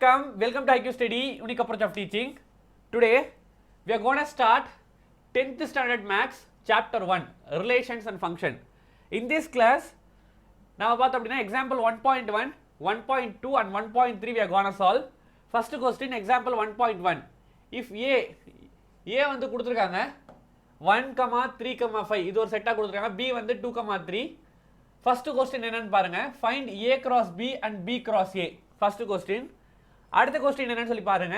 Welcome to IQ Study, unique approach of teaching. Today, we are going to start 10th standard maths, chapter 1, relations and function. In this class, now example 1.1, 1.2 and 1.3 we are going to solve. First question, example 1.1. If A வந்து கொடுத்திருக்காங்க 1, 3, 5 இது ஒரு செட்டா கொடுத்திருக்காங்க, B வந்து 2, 3. First question என்னன்னு பாருங்க, find A cross B and B cross A. First question. அடுத்த question என்னன்னு சொல்லி பாருங்க,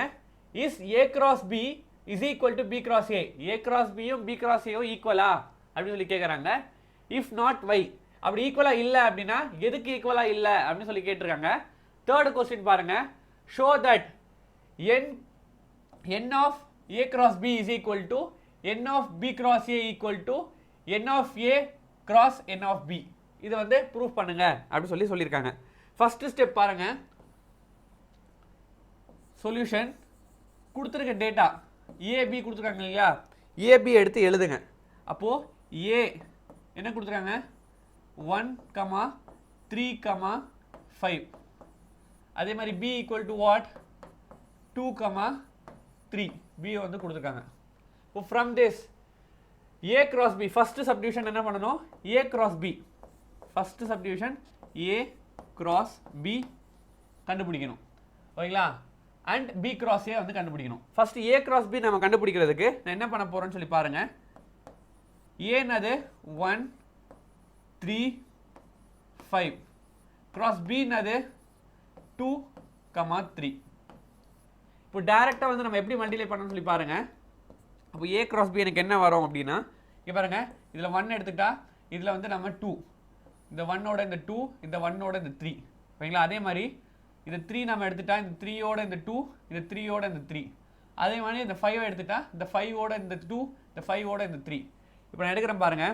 is A cross B is equal to B cross A. A cross B யும் B cross A யும் ஈக்குவலா அப்படி சொல்லி கேக்குறாங்க. If not, why? அப்படி ஈக்குவலா இல்ல அப்படினா எதுக்கு ஈக்குவலா இல்ல அப்படி சொல்லி கேட்டிருக்காங்க. Third question பாருங்க, show that n of A cross B is equal to n of B cross A equal to n of A cross n of B. இது வந்து ப்ரூஃப் பண்ணுங்க அப்படி சொல்லி சொல்லிருக்காங்க. ஃபர்ஸ்ட் ஸ்டெப் பாருங்க, சொல்யூஷன் கொடுத்திருக்க டேட்டா AB கொடுத்திருக்காங்க இல்லையா, AB எடுத்து எழுதுங்க. அப்போ A என்ன கொடுத்திருக்காங்க 1, 3, 5. அதே மாதிரி B equal to what 2, 3. B வந்து கொடுத்திருக்காங்க. இப்போ from this A cross B first subdivision என்ன பண்ணனும், A cross B first subdivision A cross B கண்டுபிடிக்கணும் ஓகேங்களா, and B cross A வந்து கண்டுபிடிக்கணும். first A cross B நாம கண்டுபிடிக்கிறதுக்கு நான் என்ன பண்ண போறேன்னு சொல்லி பாருங்க. A என்னது 1, 3, 5. cross B என்னது 2, 3. இப்போ டைரக்டா வந்து நம்ம எப்படி மல்டிப்ளை பண்ணனும்னு சொல்லி பாருங்க. அப்போ A cross B எனக்கு என்ன வரும் அப்படினா, இங்க பாருங்க இதுல 1 எடுத்துட்டா இதுல வந்து நம்ம 2, இந்த 1 ஓட இந்த 2, இந்த 1 ஓட இந்த 3 ஓகேங்களா. அதே மாதிரி இந்த 3 நாம எடுத்துட்டா இந்த 3 ஓட இந்த 2, இந்த 3 ஓட இந்த 3. அதே மாதிரி இந்த 5 எடுத்துட்டா இந்த 5 ஓட இந்த 2, இந்த 5 ஓட இந்த 3. இப்போ நான் எடுக்கிறேன் பாருங்க,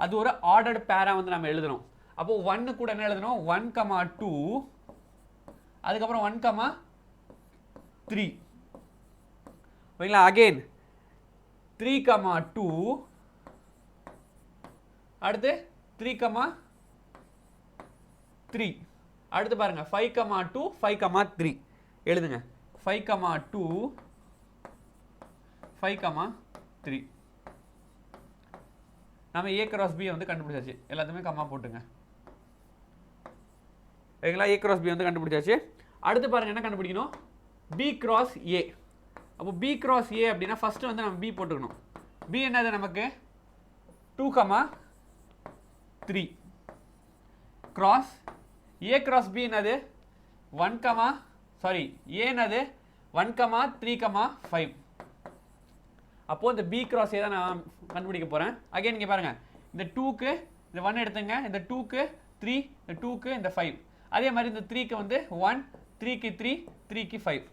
அது ஒரு ஆர்டர்ட் பேரா வந்து நம்ம எழுதணும். அப்போ 1 கூட என்ன எழுதணும் 1, 2, அதுக்கப்புறம் 1, 3 ஓகேங்களா. அகைன் 3, 2, அடுத்து 3, 3. அடுத்து பாருங்க 5, 2, 5, 3 எழுதுங்க. 5, 2, 5, 3. நாம A cross B வந்து கண்டுபிடிச்சாச்சு, எல்லாத்துமே கம்மா போட்டுங்க ஓகேங்களா. A cross B வந்து கண்டுபிடிச்சாச்சு. அடுத்து பாருங்க என்ன கண்டுபிடிக்கணும், B cross A. அப்போ B cross A அப்படின்னா ஃபர்ஸ்ட் வந்து நம்ம B போட்டுக்கணும். B என்னது நமக்கு 2, 3 cross A cross B என்னது 1, A என்னது 1, 3, 5. அப்போ இந்த B cross A தான் நான் கண்டுபிடிக்க போறேன். அகைன் இங்க பாருங்க, இந்த 2க்கு இந்த 1 எடுத்துங்க, இந்த 2க்கு 3, இந்த 2க்கு இந்த 5. அதே மாதிரி இந்த 3க்கு வந்து 1, 3க்கு 3, 3க்கு 5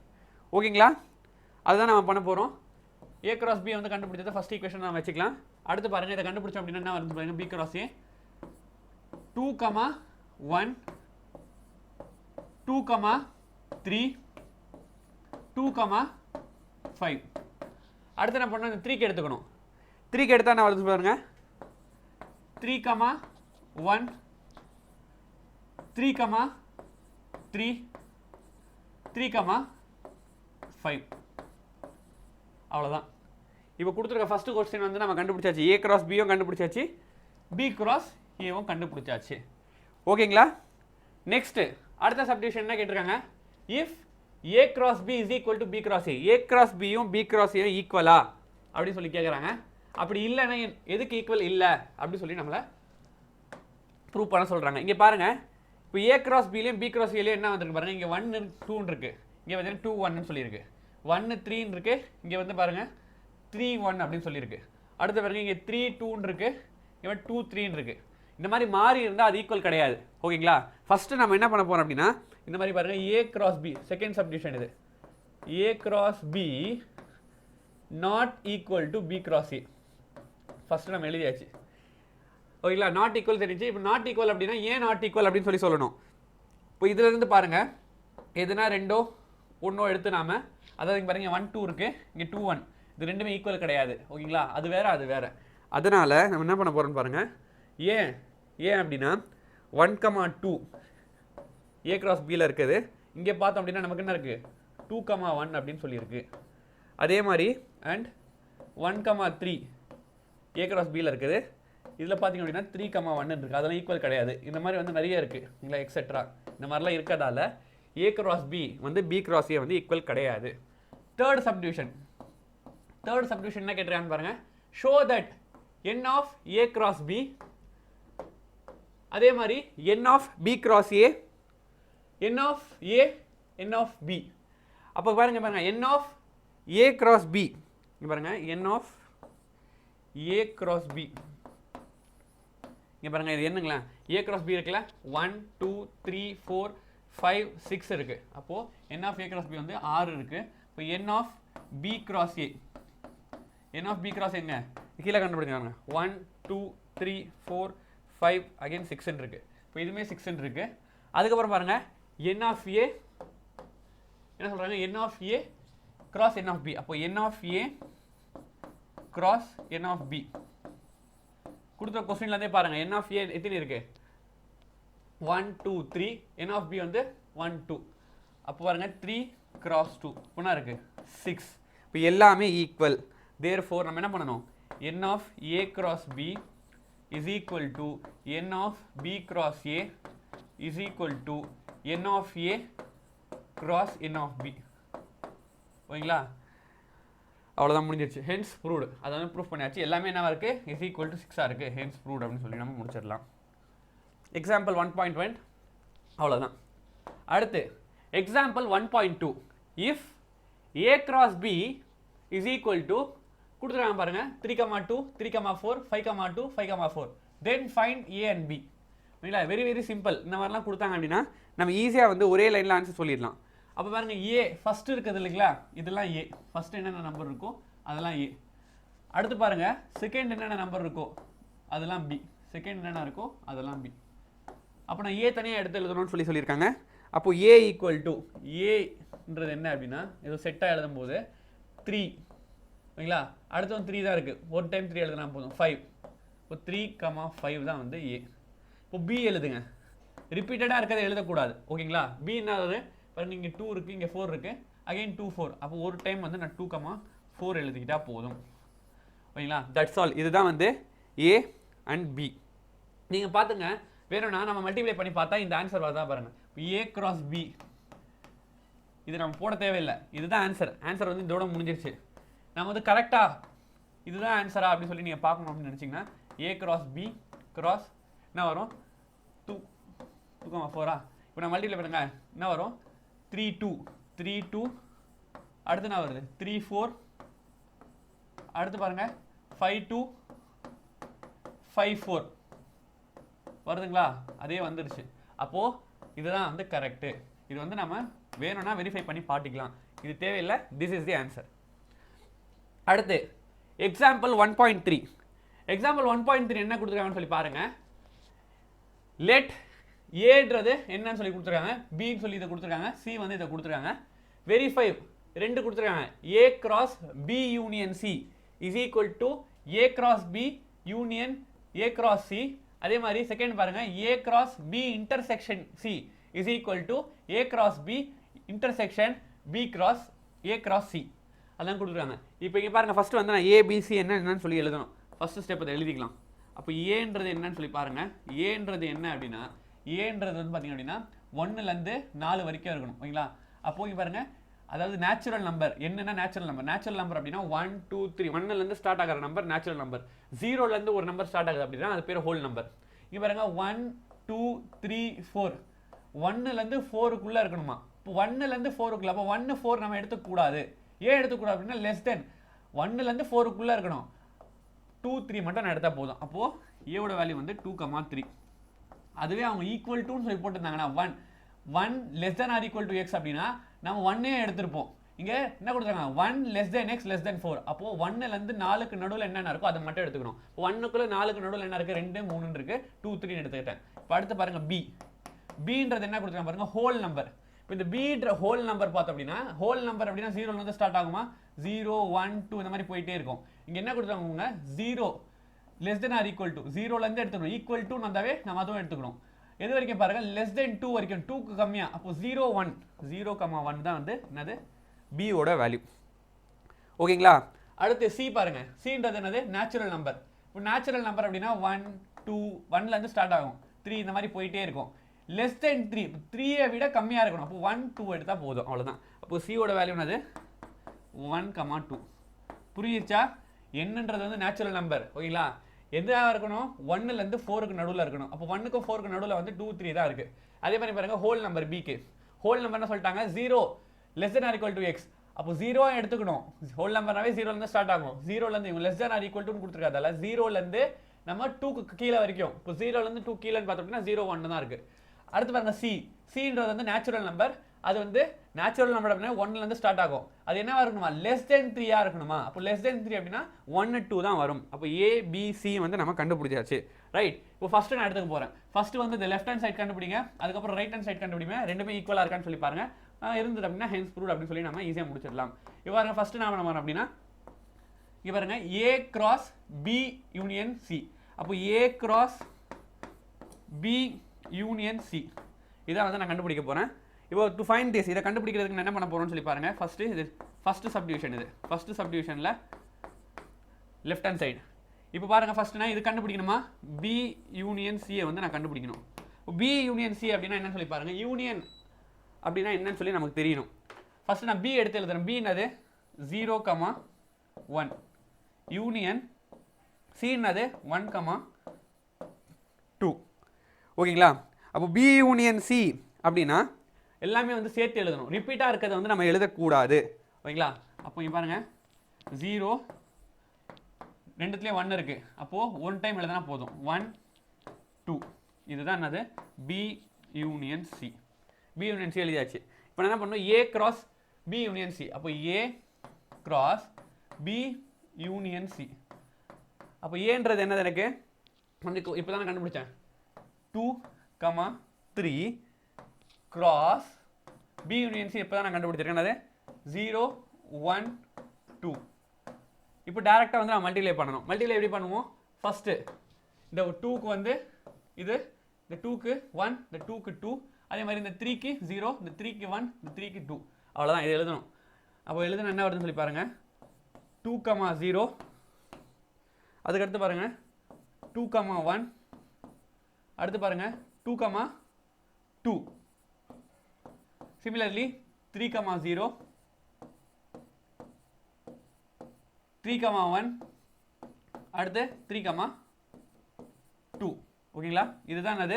ஓகேங்களா. அதுதான் நம்ம பண்ண போறோம். A cross B வந்து கண்டுபிடிச்சது ஃபர்ஸ்ட் ஈக்குவேஷன் நாம வெச்சுக்கலாம். அடுத்து பாருங்க இத கண்டுபிடிச்சோம் அப்படினா என்ன வருது பாருங்க, B cross A 2, 1, 2, 3, 2, 5. அடுத்து என்ன பண்ணனும், இந்த 3 க்கு எடுத்துக்கணும். 3 க்கு எடுத்தா என்ன வருது பாருங்க, 3, 1, 3, 3, 3, 5. அவ்வளவுதான். இப்போ கொடுத்திருக்க ஃபர்ஸ்ட் क्वेश्चन வந்து நம்ம கண்டுபிடிச்சாச்சு. A cross B யும் கண்டுபிடிச்சாச்சு, B cross A யும் கண்டுபிடிச்சாச்சு ஓகேங்களா. நெக்ஸ்ட் அடுத்த சப்டிவிஷன் என்ன கேட்டிருக்காங்க, if A cross B is equal to B cross A. A cross B யும் B cross A யும் ஈக்குவலா அப்படி சொல்லி கேக்குறாங்க. அப்படி இல்லனா எதுக்கு ஈக்குவல் இல்ல அப்படி சொல்லி நம்மள ப்ரூவ் பண்ண சொல்றாங்க. இங்க பாருங்க, இப்போ A cross B லயும் B cross A லயும் என்ன வந்திருக்கு பாருங்க, இங்க 1 2 இருக்கு, இங்க வந்து 2 1 னு சொல்லி இருக்கு, 1 3 இருக்கு, இங்க வந்து பாருங்க 3 1 அப்படினு சொல்லி இருக்கு. அடுத்து பாருங்க இங்க 3 2 இருக்கு, இங்க 2 3 இருக்கு. இந்த மாதிரி மாறி இருந்தா அது ஈக்குவல் கிடையாது ஓகேங்களா. ஃபர்ஸ்ட் நம்ம என்ன பண்ண போறோம் அப்படினா, இந்த மாதிரி பாருங்க A cross B second subdivision இது, A cross B not equal to B cross A. First நம்ம எழுதியாச்சு ஓகேங்களா. நாட் ஈக்குவல் தெரிஞ்சு, இப்போ நாட் ஈக்குவல் அப்படினா ஏன் நாட் ஈக்குவல் அப்படினு சொல்லி சொல்லணும். இப்போ இதுல இருந்து பாருங்க எதுனா ரெண்டோ ஒண்ணோ எடுத்து நாம, அதாவது இங்க பாருங்க 1 2 இருக்கு, இங்க 2 1, இது ரெண்டுமே ஈக்குவல் கிடையாது ஓகேங்களா. அது வேற அது வேற. அதனால நம்ம என்ன பண்ண போறோம்னு பாருங்க, ஏன் அப்படினா 1, 2 A cross B ல இருக்குது, இங்கே பார்த்தோம் அப்படின்னா நமக்கு என்ன இருக்குது 2,1 அப்படின்னு சொல்லியிருக்கு. அதே மாதிரி அண்ட் 1,3 ஏ கிராஸ் பியில் இருக்குது. இதில் பார்த்தீங்க அப்படின்னா 3,1 இருக்குது. அதெல்லாம் ஈக்குவல் கிடையாது. இந்த மாதிரி வந்து நிறைய இருக்குது இல்லைங்களா, எக்ஸெட்ரா இந்த மாதிரிலாம் இருக்கிறதால ஏ கிராஸ் பி வந்து பி கிராஸ் ஏ வந்து ஈக்குவல் கிடையாது. தேர்ட் சப்டிவிஷன் என்ன கேட்டிருக்கான்னு பாருங்கள். Show that n of A cross B அதே மாதிரி n of B cross A n of A n of B. அப்போ பாருங்க n of A cross B பாருங்க n of A cross B இங்கே பாருங்க இது என்னங்களா ஏ கிராஸ் பி இருக்குல்ல 1 2 3 4 5 6 இருக்கு. அப்போ n of A cross B வந்து 6 இருக்கு. இப்போ n of B cross A n of B cross எங்க கீழே கண்டுபிடிச்சாங்க 1 2 3 4 5 அகைன் 6 இருக்கு. இப்போ இதுவுமே 6 இருக்கு. அதுக்கப்புறம் பாருங்க என் ஆஃப் ஏ என்ன சொல்றாங்க n of A cross n of B. அப்போ n of A cross n of B கொடுத்த கொஸ்டின்லேருந்தே பாருங்க என் ஆஃப் ஏ எத்தனை இருக்கு 1 2 3 என் ஆஃப் பி வந்து 1 2. அப்போ பாருங்க 3 கிராஸ் 2 புனா இருக்கு 6. இப்போ எல்லாமே ஈக்குவல். தேர்ஃபோர் நம்ம என்ன பண்ணணும் n of A cross B is equal to n of B cross A is equal to n of A cross n of B. ஓகேங்களா, அவ்வளோதான் முடிஞ்சிருச்சு. Hence proved. அதை வந்து ப்ரூஃப் பண்ணியாச்சு. எல்லாமே என்ன இருக்குது இஸ் ஈக்குவல் டு 6 இருக்குது. ஹென்ஸ் ப்ரூவ்ட் அப்படின்னு சொல்லி நம்ம முடிச்சிடலாம். எக்ஸாம்பிள் 1.1 அவ்வளோதான். அடுத்து example 1.2 if A cross B is equal to கொடுத்துருக்காங்க பாருங்க 3,2 3,4 5,2 5,4 then find A and B. ஓகேங்களா, வெரி வெரி சிம்பிள். இந்த மாதிரிலாம் கொடுத்தாங்க அப்படின்னா நம்ம ஈஸியாக வந்து ஒரே லைனில் ஆன்சர் சொல்லிடலாம். அப்போ பாருங்க ஏ ஃபர்ஸ்ட் இருக்குது இல்லைங்களா, இதெல்லாம் ஏ ஃபர்ஸ்ட் என்னென்ன நம்பர் இருக்கோ அதெல்லாம் ஏ. அடுத்து பாருங்க செகண்ட் என்னென்ன நம்பர் இருக்கோ அதெல்லாம் பி. செகண்ட் என்னென்ன இருக்கோ அதெல்லாம் பி. அப்போ நான் ஏ தனியாக எடுத்து எழுதணும்னு சொல்லியிருக்காங்க. அப்போ ஏ ஈக்குவல் டு ஏன்றது என்ன அப்படின்னா ஏதோ செட்டாக எழுதும் போது 3. ஓகேங்களா, அடுத்து வந்து 3 தான் இருக்குது. ஒரு டைம் 3 எழுதுனா போதும் 5. இப்போ 3,5 தான் வந்து ஏ. இப்போ பி எழுதுங்க. ரிப்பீட்டடாக இருக்கிறத எழுதக்கூடாது. ஓகேங்களா, பி என்னது பாருங்க இங்கே 2 இருக்குது, இங்கே 4 இருக்குது, அகைன் 2 4. அப்போ ஒரு டைம் வந்து நான் 2,4 எழுதிக்கிட்டா போதும். ஓகேங்களா, தட்ஸ் ஆல். இதுதான் வந்து ஏ அண்ட் பி. நீங்கள் பார்த்துங்க, வேணும்னா நம்ம மல்டிப்ளை பண்ணி பார்த்தா இந்த ஆன்சர் வரதான் பாருங்க. ஏ கிராஸ் பி இது நம்ம போட தேவையில்லை. இதுதான் ஆன்சர். ஆன்சர் வந்து இதோட முடிஞ்சிருச்சு. நம்ம வந்து கரெக்டாக இதுதான் ஆன்சரா அப்படின்னு சொல்லி நீங்கள் பார்க்கணும் அப்படின்னு நினச்சிங்கன்னா ஏ கிராஸ் பி கிராஸ் என்ன வரும் 2,4. இப்போ நான் மல்டிப்ளை பண்ணுங்க என்ன வரும் 3 2 3 2. அடுத்து என்ன வருது 3 4. அடுத்து பாருங்க 5 2 5 4 வருதுங்களா, அதே வந்துருச்சு. அப்போது இதுதான் வந்து கரெக்டு. இது வந்து நம்ம வேணும்னா வெரிஃபை பண்ணி பார்த்துக்கலாம். இது தேவையில்லை. This is the answer. அடுத்து எக்ஸாம்பிள் 1.3. எக்ஸாம்பிள் 1.3 என்ன கொடுத்துருக்காங்கன்னு சொல்லி பாருங்க. லெட் ஏன்றது என்னன்னு சொல்லி கொடுத்துருக்காங்க, பின்னு சொல்லி இதை கொடுத்துருக்காங்க, சி வந்து இதை கொடுத்துருக்காங்க. வெரிஃபை 2 கொடுத்துருக்காங்க. A cross B union C is equal to A cross B union A cross C. அதே மாதிரி செகண்ட் பாருங்க A cross B intersection C is equal to A cross B intersection B cross A cross C. அதான் கொடுத்துருக்காங்க. இப்போ இங்கே பாருங்க first வந்து நான் ஏபிசி என்னன்னு சொல்லி எழுதணும். ஃபர்ஸ்ட் ஸ்டெப் அதை எழுதிக்கலாம். அப்போ ஏன்றது என்னன்னு சொல்லி பாருங்க. ஏன்றது என்ன அப்படின்னா ஏன்றது வந்து பார்த்தீங்க அப்படின்னா 1லேருந்து 4 வரைக்கும் இருக்கணும். ஓகேங்களா, அப்போ இங்கே பாருங்க அதாவது நேச்சுரல் நம்பர் என்னென்ன நேச்சுரல் நம்பர். நேச்சுரல் நம்பர் அப்படின்னா 1 2 3 1லேருந்து ஸ்டார்ட் ஆகிற நம்பர் நேச்சுரல் நம்பர். 0லேருந்து ஒரு நம்பர் ஸ்டார்ட் ஆகுது அப்படின்னா அது பேர் ஹோல் நம்பர். இங்கே பாருங்க 1 2 3 4 1லேருந்து 4க்குள்ளே இருக்கணுமா. இப்போ 1லேருந்து 4க்குள்ள, அப்போ 1 4 நம்ம எடுத்துக்கூடாது. ஏன் எடுத்துக்கூடாது அப்படின்னா லெஸ் தென் 1லேருந்து 4க்குள்ளே இருக்கணும். 2 3 மட்டும் நான் எடுத்தால் போதும். அப்போது ஏவோட வேல்யூ வந்து 2,3. அதுவே அவங்க ஈக்குவல் டுன்னு சொல்லி போட்டிருந்தாங்கன்னா 1 less than or equal to X அப்படின்னா நம்ம 1 எடுத்திருப்போம். இங்கே என்ன கொடுத்துருக்காங்க 1 less than X less than 4. அப்போ 1லேருந்து 4க்கு நடுவில் என்னென்ன இருக்கோ அதை மட்டும் எடுத்துக்கணும். 1க்குள்ள 4க்கு நடுவில் என்ன இருக்குது 2 3 இருக்குது, 2 3 எடுத்துக்கிட்டேன். இப்போ அடுத்து பாருங்க பின்றது என்ன கொடுத்துருக்காங்க பாருங்க ஹோல் நம்பர். இப்போ இந்த பின்ற ஹோல் நம்பர் பார்த்தோம் அப்படின்னா ஹோல் நம்பர் அப்படின்னா 0லேருந்து ஸ்டார்ட் ஆகுமா, 0 1 2 இந்த மாதிரி போயிட்டே இருக்கும். இங்கே என்ன கொடுத்துருக்காங்க 0 less than or equal to 0லேருந்து எடுத்துக்கணும். ஈக்குவல் டு வந்தாவே நம்ம அதுவும் எடுத்துக்கணும். எது வரைக்கும் பாருங்க லெஸ் தென் 2 வரைக்கும் 2க்கு கம்மியா அப்போ 0 1 0,1 தான் வந்து என்னது b ஓட வேல்யூ ஓகேங்களா அடுத்து c பாருங்க cன்றது என்னது நேச்சுரல் நம்பர் இப்போ நேச்சுரல் நம்பர் அப்படினா 1 2 1 ல இருந்து ஸ்டார்ட் ஆகும் 3 இந்த மாதிரி போயிட்டே இருக்கும் லெஸ் தென் 3 3 ஐ விட கம்மியா இருக்கணும் அப்போ 1 2 எடுத்தா போதும் அவ்வளவுதான் அப்போ c ஓட வேல்யூ என்னது 1,2 புரியுச்சா என்னன்றது வந்து நேச்சுரல் நம்பர் ஓகேங்களா எதா இருக்கணும் 1 ல இருந்து 4 க்கு நடுவுல இருக்கணும் அப்போ 1 க்கு 4 க்கு நடுவுல வந்து 2 3 தான் இருக்கு அதே மாதிரி பாருங்க ஹோல் நம்பர் b க்கு ஹோல் நம்பர் என்ன சொல்லிட்டாங்க 0 less than or equal to x அப்போ 0 எடுத்துக்கணும் ஹோல் நம்பர்னாவே 0 ல இருந்து ஸ்டார்ட் ஆகும் 0 ல இருந்து இவங்க less than or equal to னு கொடுத்திருக்காதல 0 ல இருந்து நம்ம 2 க்கு கீழ வரைக்கும் இப்போ 0 ல இருந்து 2 கீழன்னு பார்த்தோம்னா 0 1 தான் இருக்கு அடுத்து பாருங்க c ன்றது வந்து நேச்சுரல் நம்பர் அது வந்து நேச்சுரல் நம்பர் அப்படினா 1 ல இருந்து ஸ்டார்ட் ஆகும் அது என்னவா இருக்கணுமா less than 3 ஆ இருக்கணுமா அப்போ less than 3 அப்படினா 1 2 தான் வரும் அப்போ a b c வந்து நம்ம கண்டுபிடிச்சாச்சு ரைட் இப்போ ஃபர்ஸ்ட் நான் எடுத்துக்க போறேன் ஃபர்ஸ்ட் வந்து the left hand side கண்டுபிடிங்க அதுக்கு அப்புறம் ரைட் hand side கண்டுபிடிங்க ரெண்டுமே ஈக்குவலா இருக்கான்னு சொல்லி பாருங்க இருந்தது அப்படினா hence proved அப்படி சொல்லி நாம ஈஸியா முடிச்சிடலாம் இப்போ பாருங்க ஃபர்ஸ்ட் நாம என்ன பண்ணோம் அப்படினா இங்க பாருங்க a cross b union c அப்போ a cross b union c இத வந்து நான் கண்டுபிடிக்க போறேன் இப்போ to find this இத கண்டுபிடிக்கிறதுக்கு நான் என்ன பண்ண போறேன்னு சொல்லி பாருங்க ஃபர்ஸ்ட் இது ஃபர்ஸ்ட் சப்டிவிஷன் இது ஃபர்ஸ்ட் சப்டிவிஷன்ல லெஃப்ட் ஹேண்ட் சைடு இப்போ பாருங்க ஃபர்ஸ்ட் நான் இது கண்டுபிடிக்கணுமா b யூனியன் c வந்து நான் கண்டுபிடிக்கணும் b யூனியன் c அப்படினா என்னன்னு சொல்லி பாருங்க யூனியன் அப்படினா என்னன்னு சொல்லி நமக்கு தெரியணும் ஃபர்ஸ்ட் நான் b எடுத்து எழுதுறேன் b என்னது 0,1 யூனியன் c என்னது 1,2 ஓகேங்களா அப்போ b யூனியன் c அப்படினா எல்லாமே வந்து சேர்த்து எழுதணும் ரிப்பீட்டா இருக்கதை வந்து நம்ம எழுத கூடாது ஓகேங்களா அப்போ இங்க பாருங்க 0 ரெண்டுத்துலயே 1 இருக்கு அப்போ ஒன் டைம் எழுதினா போதும் 1 2 இதுதான் என்னது b union c b union c எழுதியாச்சு இப்போ நான் என்ன பண்ணனும் a cross b union c அப்போ a cross b union c அப்போ a ன்றது என்னது எனக்கு இப்போதான் கண்டுபிடிச்சேன் 2, 3 cross b union c இப்போதான் நான் கண்டுபிடிச்சிருக்கேன் அது 0 1 2 இப்போ டைரக்டா வந்து நான் மல்டிப்ளை பண்ணனும் மல்டிப்ளை எப்படி பண்ணுவோம் ஃபர்ஸ்ட் இந்த 2 க்கு வந்து இது இந்த 2 க்கு 1 இந்த 2 க்கு 2 அதே மாதிரி இந்த 3 க்கு 0 இந்த 3 க்கு 1 இந்த 3 க்கு 2 அவ்வளவுதான் இது எழுதணும் அப்போ எழுதுனா என்ன வருதுன்னு சொல்லி பாருங்க 2, 0 அதுக்கு அடுத்து பாருங்க 2, 1 அடுத்து பாருங்க 2, 2 similarly 3, 0 3, 1 அடுத்து 3, 2 ஓகேங்களா இதுதான் அது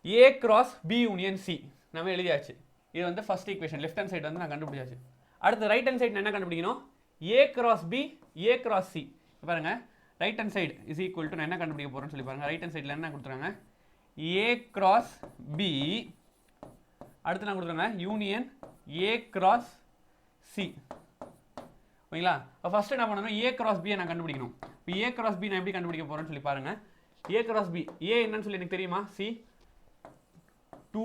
a cross b union c நாம எழுதியாச்சு இது வந்து first equation left hand side வந்து நான் கண்டுபிடிச்சாச்சு அடுத்து ரைட் ஹேண்ட் சைடு என்ன கண்டுபிடிக்கணும் a cross b a cross c பாருங்க right hand side is equal to நான் என்ன கண்டுபிடிக்க போறேன்னு சொல்லி பாருங்க ரைட் ஹேண்ட் சைடுல என்ன கொடுத்துறாங்க a cross b அடுத்து நான் கொடுத்துறேங்க யூனியன் a cross c ஓகேங்களா ஃபர்ஸ்ட் என்ன பண்ணனும் a cross b நான் கண்டுபிடிக்கணும் இப்போ a cross b நான் எப்படி கண்டுபிடிக்க போறேன்னு சொல்லி பாருங்க a cross b a என்னன்னு சொல்லி எனக்கு தெரியுமா c 2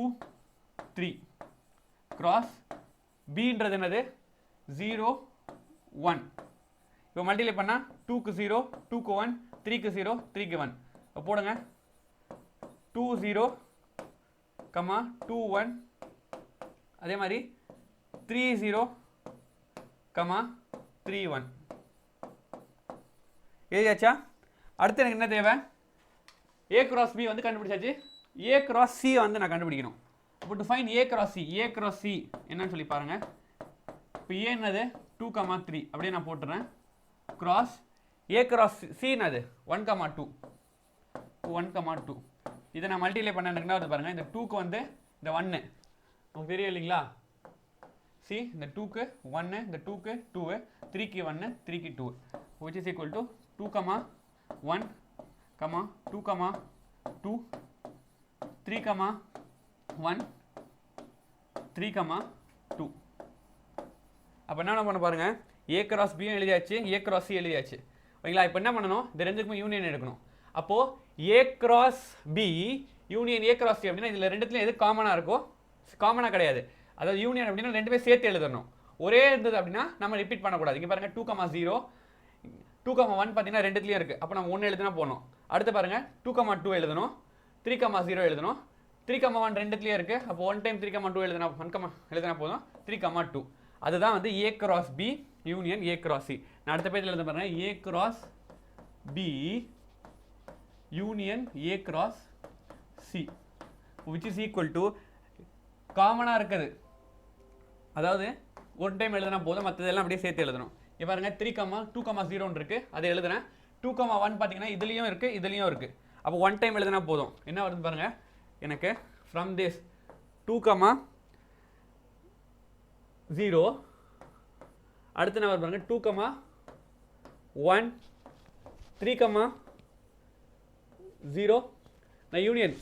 3 cross b ன்றது என்னது 0 1 இப்போ மல்டிப்ளை பண்ணா 2 க்கு 0 2 க்கு 1 3 க்கு 0 3 க்கு 1 அப்ப போடுங்க 2 0 2 1 அதே மாதிரி 3 0 3 1 எழுதியாச்சா அடுத்து எனக்கு என்ன தேவை a cross b வந்து கண்டுபிடிச்சாச்சு a cross c வந்து நான் கண்டுபிடிக்கணும் அப்போ to find a cross c என்னன்னு சொல்லி பாருங்க இப்போ a என்னது 2, 3 அப்படியே நான் போட்டுறேன் cross a cross c என்னது 1, 2 1, 2 இதை நான் மல்டிப்ளை பண்ண எனக்கு என்ன வருது பாருங்க இந்த 2 க்கு வந்து இந்த 1 உங்களுக்கு தெரியும் இல்லைங்களா see இந்த 2 க்கு 1 இந்த 2 க்கு 2 3 க்கு 1 3 க்கு 2 which is equal to 2, 1, 2, 2 3, 1 3, 2 அப்ப என்ன பண்ண பாருங்க a cross b எழுதியாச்சு a cross c எழுதியாச்சு ஓகேங்களா இப்போ என்ன பண்ணனும் இந்த ரெண்டுக்கும் யூனியன் எடுக்கணும் அப்போ a cross b union a cross c அப்படினா இதுல ரெண்டுத்துல எது காமனா இருக்கோ காமனா கிடையாது அதாவது யூனியன் அப்படினா ரெண்டுமே சேர்த்து எழுதணும் ஒரே இருந்தது அப்படினா நம்ம ரிப்பீட் பண்ண கூடாது இங்க பாருங்க 2, 0 2, 1 பாத்தீங்கன்னா ரெண்டுத்துலயும் இருக்கு அப்ப நம்ம 1 எழுதினா போணும் அடுத்து பாருங்க 2, 2 எழுதணும் 3,0 எழுதணும். 3,1 ரெண்டுத்துலேயே இருக்குது. அப்போ 1 டைம் 3,2 எழுதினா போதும். 3,2 அதுதான் வந்து A cross B union A cross C. நான் அடுத்த பேஜில் எழுத பாருங்க. A cross B union A cross C which is equal to காமனாக இருக்குது. அதாவது 1 டைம் எழுதினா போதும், மற்றதெல்லாம் அப்படியே சேர்த்து எழுதணும். இப்போ பாருங்க 3,2,0 இருக்கு, அதை எழுதுறேன். 2,1 பார்த்தீங்கன்னா இதுலேயும் இருக்குது இதுலேயும் இருக்குது. அப்போ 1 டைம் எழுதினா போதும். என்ன வருது பாருங்க, எனக்கு ஃப்ரம் திஸ் 2,0 அடுத்து என்ன வருது பாருங்க 2,1 3,0 நான் யூனியன்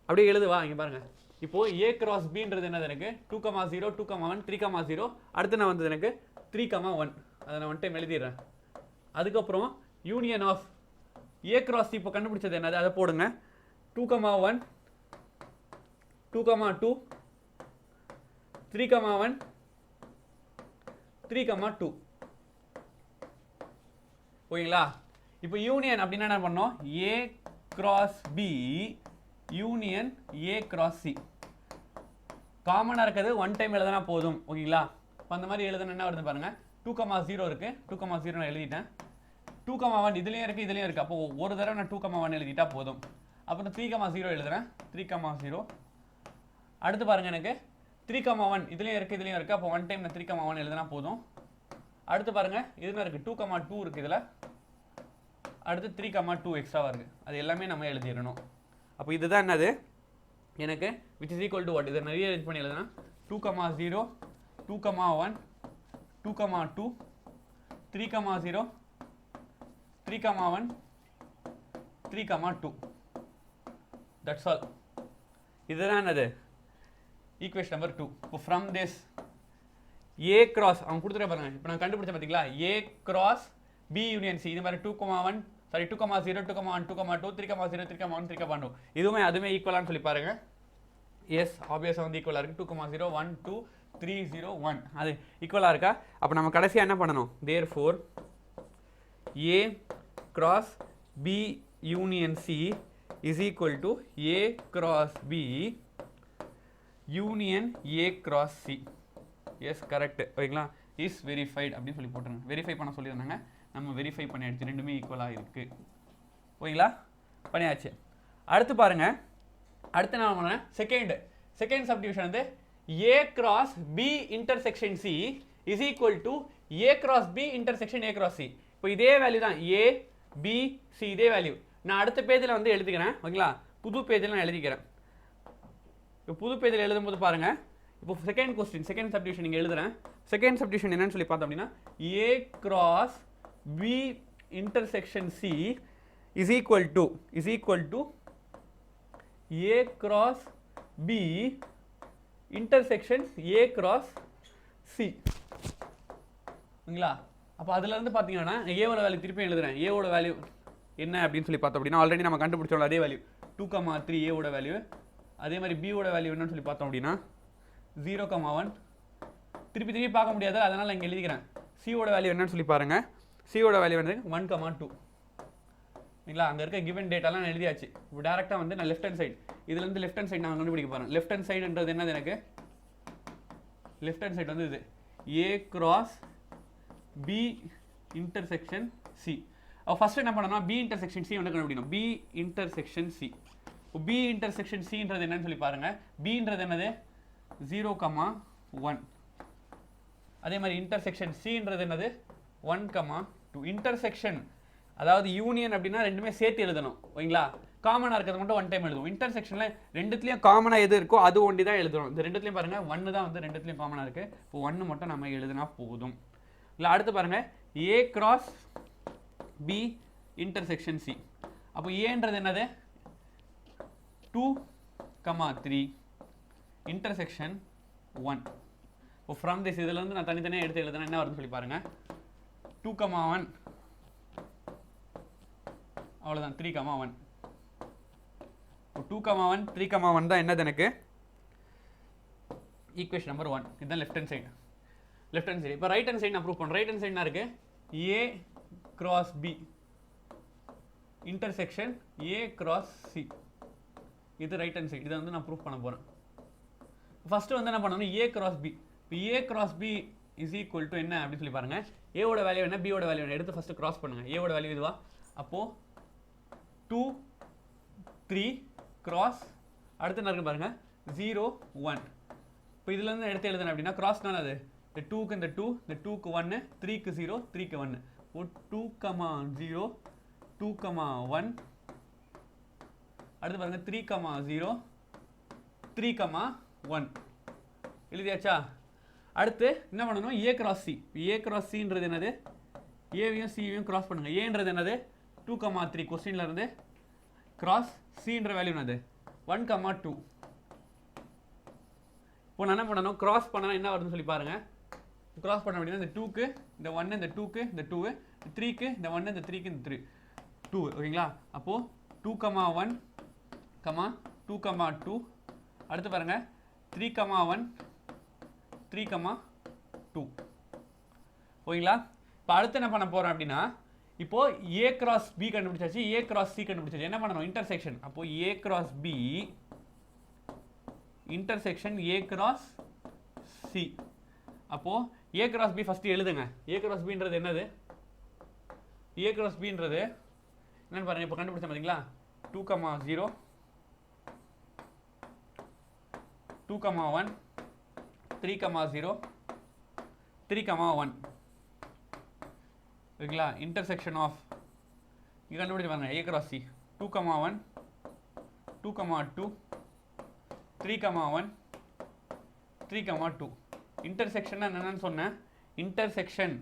அப்படியே எழுதுவா. இங்கே பாருங்க, இப்போ A cross Bன்றது என்னது எனக்கு 2,0 2,1 3,0. அடுத்து நான் வந்தது எனக்கு 3,1, அதை நான் 1 டைம் எழுதிடுறேன். அதுக்கப்புறம் union of A cross C இப்போ கண்டுபிடிச்சது என்னது அதை போடுங்க. 2,1 2,2 3,1 3,2 ஓகேங்களா. இப்போ யூனியன் அப்படின்னா என்ன பண்ணோம், A cross B union A cross C காமனாக இருக்கிறது 1 டைம் எழுதினா போதும். ஓகேங்களா. இப்போ அந்த மாதிரி எழுதுனா என்ன வருது பாருங்க, 2,0 இருக்குது, 2,0 நான் எழுதிட்டேன். 2,1 இதுலேயும் இருக்குது இதுலேயும் இருக்குது. அப்போ ஒரு தடவை நான் 2,1 எழுதிட்டா போதும். அப்புறம் 3,0 எழுதுறேன். 3,0 அடுத்து பாருங்க எனக்கு 3,1 இதுலேயும் இருக்குது இதுலேயும் இருக்குது. அப்போ 1 டைம் நான் 3,1 எழுதினா போதும். அடுத்து பாருங்க இதுல இருக்குது 2,2 இருக்குது இதில். அடுத்து 3,2 எக்ஸ்ட்ராவாக இருக்குது. அது எல்லாமே நம்ம எழுதிடணும். அப்போ இதுதான் என்னது எனக்கு which is equal to what, இதை நிறைய அரேஞ்ச் பண்ணி எழுதுனா 2,0 2,1 2,2 3,0 3,1 3,2 தட்ஸ் ஆல். இதுதான் என்னது ஈக்குவேஷன் நம்பர் 2. இப்போ ஃப்ரம் திஸ் A cross அவங்க கொடுத்துட்டு பாருங்க, இப்போ நான் கண்டுபிடிச்சேன் பார்த்தீங்களா, A cross B union C இது மாதிரி 2,0 2,1 2,2 3,0 3,1 3,2 இதுவுமே அதுவுமே ஈக்குவலான்னு சொல்லி பாருங்க. எஸ் ஆப்வியஸாக வந்து ஈக்குவலாக இருக்குது. 2,0 1 2 3 0 1 அது ஈக்குவலாக இருக்கா. அப்போ நம்ம கடைசியாக என்ன பண்ணணும், therefore A cross B union C is equal to A cross B union A cross C. Yes correct. ஓகேங்களா. இஸ் வெரிஃபைட் அப்படின்னு சொல்லி போட்டுருங்க. வெரிஃபை பண்ண சொல்லியிருந்தாங்க, நம்ம வெரிஃபை பண்ணியாச்சு. ரெண்டுமே ஈக்குவலாக இருக்குது. ஓகேங்களா, பண்ணியாச்சு. அடுத்து பாருங்க, அடுத்து நான் பண்ணுறேன் செகண்ட் சப்டிவிஷன் வந்து A cross B intersection C is equal to A cross B intersection A cross C. இப்போ இதே வேல்யூ தான் A B C இதே வேல்யூ நான் அடுத்த பேஜில் வந்து எழுதிக்கிறேன். ஓகேங்களா, புது பேஜில் நான் எழுதிக்கிறேன். இப்போ புது பேஜில் எழுதும்போது பாருங்க, இப்போ செகண்ட் சப்டிவிஷன் நீங்கள் எழுதுறேன். செகண்ட் சப்டிவிஷன் என்னன்னு சொல்லி பார்த்தோம் அப்படின்னா A cross B intersection C is equal to A cross B intersection A cross C. ஓகேங்களா. அப்போ அதுலேருந்து பார்த்தீங்கன்னா ஏவோட வேல்யூ திருப்பி எழுதுறேன். ஏவோட வேல்யூ என்ன அப்படின்னு சொல்லி பார்த்தோம் அப்படின்னா ஆல்ரெடி நம்ம கண்டுபிடிச்சோம் அதே வேல்யூ 2,3 ஏவோட வேல்யூ. அதே மாதிரி பியோட வேல்யூ என்னன்னு சொல்லி பார்த்தோம் அப்படின்னா 0,1 திருப்பி பார்க்க முடியாது, அதனால் இங்கே எழுதிக்கிறேன். சியோட வேல்யூ என்னன்னு சொல்லி பாருங்க. சியோட வேல்யூ வந்து 1,2. ஓகேங்களா. அங்கே இருக்க கிவன் டேட்டாலாம் நான் எழுதியாச்சு. இப்போ டேரெக்டாக வந்து நான் லெஃப்ட் ஹேண்ட் சைடு இதுலேருந்து லெஃப்ட் ஹேண்ட் சைடு நான் கண்டுபிடிக்க போகிறேன். லெஃப்ட் ஹேண்ட் சைடுன்றது என்னது எனக்கு, லெஃப்ட் ஹேண்ட் சைடு வந்து இது A cross B intersection C. First என்ன பண்ணணும், B intersection C வந்து கண்டுபிடிக்கணும். B intersection C. இப்போ B intersection Cன்றது என்னன்னு சொல்லி பாருங்க. Bன்றது என்னது 0,1. அதே மாதிரி இன்டர்செக்ஷன் Cன்றது என்னது 1,2. இன்டர்செக்ஷன் அதாவது யூனியன் அப்படின்னா ரெண்டுமே சேர்த்து எழுதணும். ஓகேங்களா. காமனாக இருக்கிறது மட்டும் 1 டைம் எழுதுவோம். இன்டர்செக்ஷனில் ரெண்டுத்துலேயும் காமனாக எது இருக்கோ அது ஒண்டி தான் எழுதணும். இந்த ரெண்டுத்துலையும் பாருங்கள் 1 தான் வந்து ரெண்டுத்துலையும் காமனாக இருக்குது. இப்போ 1 மட்டும் நம்ம எழுதினா போதும். இல்லை அடுத்து பாருங்கள் A cross B intersection C. அப்போ ஏன்றது என்னது 2,3 intersection 1. இப்போ ஃப்ரம் திஸ் இதிலேருந்து நான் தனித்தனியாக எடுத்து எழுதுனா என்ன வருதுன்னு சொல்லி பாருங்கள். 2,1 அவ்வளோதான் 3,1. 2,1 3,1 தான் என்னது எனக்கு ஈக்குவேஷன் நம்பர் 1. இதுதான் லெஃப்ட் ஹேண்ட் சைடு. இப்போ ரைட் ஹேண்ட் சைடு நான் ப்ரூவ் பண்ணுறேன். ரைட் ஹேண்ட் சைடு என்ன இருக்குது A cross B intersection A cross C. இது ரைட் ஹேண்ட் சைடு. இதை வந்து நான் ப்ரூஃப் பண்ண போகிறேன். ஃபஸ்ட்டு வந்து என்ன பண்ணணும், ஏ கிராஸ் பி. இப்போ A cross B is equal to என்ன அப்படின்னு சொல்லி பாருங்கள். ஏவோட வேல்யூ என்ன, பியோட வேல்யூ என்ன, எடுத்து ஃபஸ்ட்டு கிராஸ் பண்ணுங்கள். ஏவோட வேல்யூ இதுவா, அப்போது 2 3 கிராஸ் அடுத்து என்ன இருக்கு பாருங்கள் 0 1. இப்போ இதுலேருந்து எடுத்து எழுதுனேன் அப்படின்னா கிராஸ்னால அது இந்த 2க்கு இந்த 2, இந்த 2க்கு 1, 3க்கு 0, 3க்கு 1. இப்போ 2, 0 2, 1. அடுத்து பாருங்கள் 3, 0 3, 1. எழுதியாச்சா? அடுத்து என்ன பண்ணணும், A cross C. A cross சின்றது என்னது, ஏவையும் சிவையும் கிராஸ் பண்ணுங்க. ஏன்றது என்னது 2, 3 கொஸ்டின்ல இருந்து கிராஸ் சின்ற வேல்யூ என்னது 1, 2. இப்போ நான் என்ன பண்ணணும், கிராஸ் பண்ணனா என்ன வருதுன்னு சொல்லி பாருங்க. கிராஸ் பண்ண அப்படின்னா இந்த 2க்கு இந்த 1, இந்த 2க்கு இந்த 2, 3க்கு இந்த 1, இந்த 3க்கு இந்த 3 2. ஓகேங்களா? அப்போ 2, 1, 2, 2. அடுத்து பாருங்க 3, 1 3, 2. ஓகேங்களா? இப்போ அடுத்து என்ன பண்ண போறோம் அப்படின்னா, இப்போ ஏ கிராஸ் பி கண்டுபிடிச்சாச்சு, ஏ கிராஸ் சி கண்டுபிடிச்சாச்சு. என்ன பண்ணணும், இன்டர்செக்ஷன். அப்போ A cross B intersection A cross C. அப்போ ஏ கிராஸ் பி ஃபர்ஸ்ட் எழுதுங்க. ஏ கிராஸ் பின்றது என்னது, ஏ கிராஸ் பின்றது என்னன்னு பாருங்க. இப்போ கண்டுபிடிச்சேன் பாத்தீங்களா, 2, 0 2, 1 3, 0 3, 1. ஓகேங்களா? இன்டர்செக்ஷன் ஆஃப் இங்கே கண்டுபிடிச்சு பாருங்க ஏ கிராஸ் சி 2, 1 2, 2 3, 1 3, 2. இன்டர்செக்ஷன் என்னன்னு சொன்னேன். இன்டர்செக்ஷன்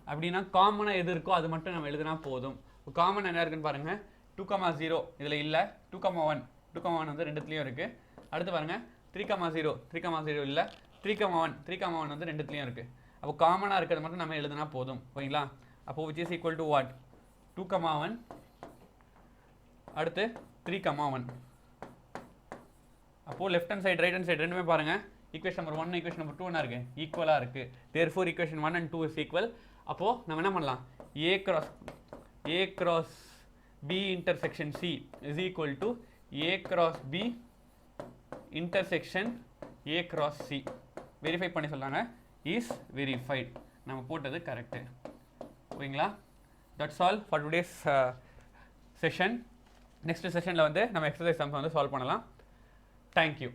அப்படின்னா காமனாக எது இருக்கோ அது மட்டும் நம்ம எழுதினா போதும். காமன் என்ன இருக்குன்னு பாருங்க. 2, 0 இதில் இல்லை. 2, 1 2, 1 வந்து ரெண்டுத்துலேயும் இருக்கு. அடுத்து பாருங்க 3, 0 3, 0 இல்லை. 3, 1 3, 1 வந்து ரெண்டுத்துலேயும் இருக்கு. அப்போ காமனாக இருக்கிறது மட்டும் நம்ம எழுதினா போதும். ஓகேங்களா? அப்போ which is equal to what, 2, 1 அடுத்து 3, 1. அப்போ left hand side right hand side ரெண்டுமே பாருங்க. ஈக்குவேஷன் நம்பர் 1 ஈக்குவேஷன் நம்பர் 2 என்ன இருக்கு, ஈக்குவலாக இருக்கு. therefore equation 1 and 2 is equal. அப்போ நம்ம என்ன பண்ணலாம், A cross B intersection C is equal to A cross B intersection A cross C. Verify பண்ணி சொல்றாங்க. is verified. நம்ம போட்டது கரெக்ட். ஓகேங்களா? that's all for today's session. next sessionல வந்து நம்ம exercise sums வந்து சால்வ் பண்ணலாம். thank you.